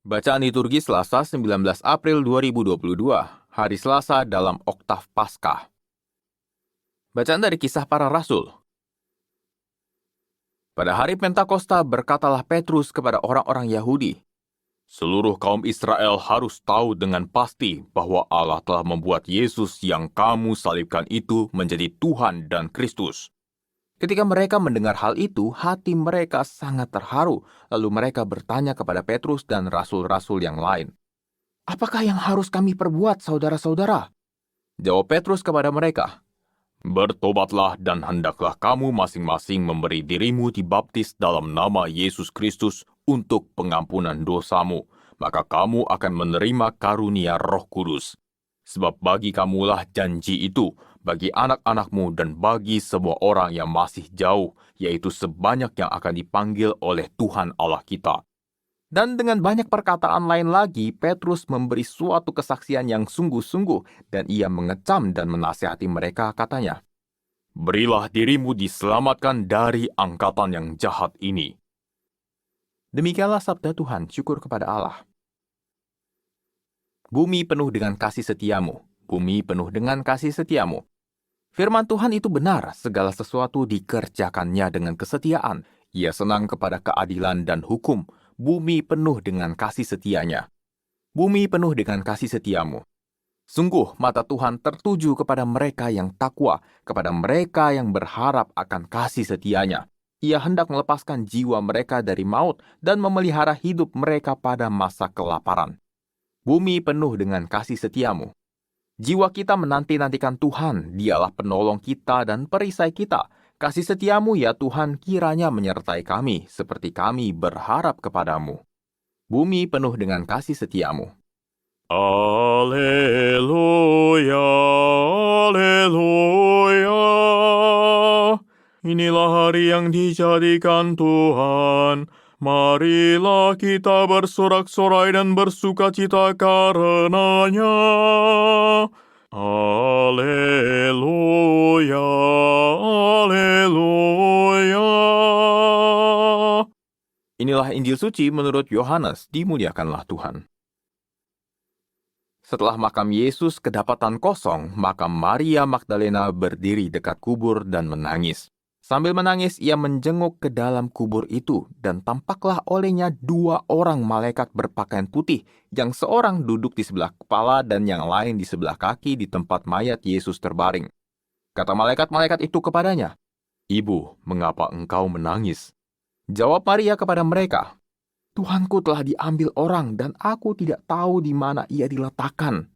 Bacaan liturgi Selasa 19 April 2022, hari Selasa dalam Oktav Paskah. Bacaan dari Kisah Para Rasul. Pada hari Pentakosta berkatalah Petrus kepada orang-orang Yahudi, "Seluruh kaum Israel harus tahu dengan pasti bahwa Allah telah membuat Yesus yang kamu salibkan itu menjadi Tuhan dan Kristus." Ketika mereka mendengar hal itu, hati mereka sangat terharu. Lalu mereka bertanya kepada Petrus dan rasul-rasul yang lain, "Apakah yang harus kami perbuat, saudara-saudara?" Jawab Petrus kepada mereka, "Bertobatlah dan hendaklah kamu masing-masing memberi dirimu dibaptis dalam nama Yesus Kristus untuk pengampunan dosamu, maka kamu akan menerima karunia Roh Kudus. Sebab bagi kamulah janji itu, bagi anak-anakmu dan bagi semua orang yang masih jauh, yaitu sebanyak yang akan dipanggil oleh Tuhan Allah kita." Dan dengan banyak perkataan lain lagi, Petrus memberi suatu kesaksian yang sungguh-sungguh, dan ia mengecam dan menasihati mereka, katanya, "Berilah dirimu diselamatkan dari angkatan yang jahat ini." Demikianlah sabda Tuhan, syukur kepada Allah. Bumi penuh dengan kasih setiamu, bumi penuh dengan kasih setiamu. Firman Tuhan itu benar, segala sesuatu dikerjakannya dengan kesetiaan. Ia senang kepada keadilan dan hukum. Bumi penuh dengan kasih setianya. Bumi penuh dengan kasih setiamu. Sungguh mata Tuhan tertuju kepada mereka yang takwa, kepada mereka yang berharap akan kasih setianya. Ia hendak melepaskan jiwa mereka dari maut dan memelihara hidup mereka pada masa kelaparan. Bumi penuh dengan kasih setiamu. Jiwa kita menanti-nantikan Tuhan, Dialah penolong kita dan perisai kita. Kasih setiamu ya Tuhan kiranya menyertai kami, seperti kami berharap kepadamu. Bumi penuh dengan kasih setiamu. Haleluya, haleluya. Inilah hari yang dijadikan Tuhan. Marilah kita bersorak-sorai dan bersukacita karenanya. Haleluya, haleluya. Inilah Injil suci menurut Yohanes, dimuliakanlah Tuhan. Setelah makam Yesus kedapatan kosong, maka Maria Magdalena berdiri dekat kubur dan menangis. Sambil menangis, ia menjenguk ke dalam kubur itu, dan tampaklah olehnya 2 orang malaikat berpakaian putih, yang seorang duduk di sebelah kepala dan yang lain di sebelah kaki di tempat mayat Yesus terbaring. Kata malaikat-malaikat itu kepadanya, "Ibu, mengapa engkau menangis?" Jawab Maria kepada mereka, "Tuhanku telah diambil orang dan aku tidak tahu di mana ia diletakkan."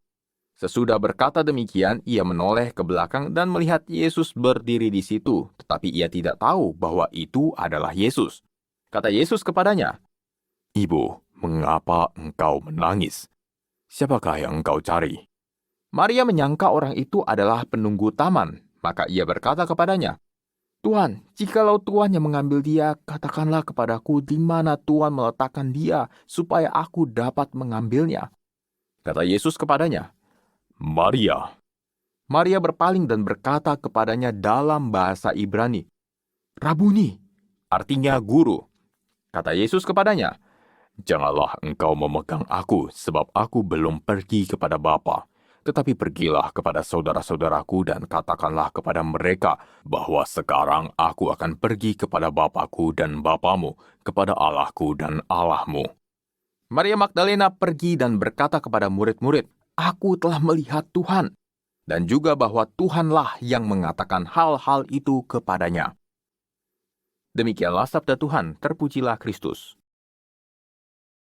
Sesudah berkata demikian, ia menoleh ke belakang dan melihat Yesus berdiri di situ, tetapi ia tidak tahu bahwa itu adalah Yesus. Kata Yesus kepadanya, "Ibu, mengapa engkau menangis? Siapakah yang engkau cari?" Maria menyangka orang itu adalah penunggu taman, maka ia berkata kepadanya, "Tuhan, jikalau Tuhan yang mengambil dia, katakanlah kepadaku di mana Tuhan meletakkan dia, supaya aku dapat mengambilnya." Kata Yesus kepadanya, "Maria." Maria berpaling dan berkata kepadanya dalam bahasa Ibrani, "Rabuni," artinya guru. Kata Yesus kepadanya, "Janganlah engkau memegang aku, sebab aku belum pergi kepada Bapa. Tetapi pergilah kepada saudara-saudaraku dan katakanlah kepada mereka bahwa sekarang aku akan pergi kepada Bapakku dan Bapamu, kepada Allahku dan Allahmu." Maria Magdalena pergi dan berkata kepada murid-murid, "Aku telah melihat Tuhan," dan juga bahwa Tuhanlah yang mengatakan hal-hal itu kepadanya. Demikianlah sabda Tuhan, terpujilah Kristus.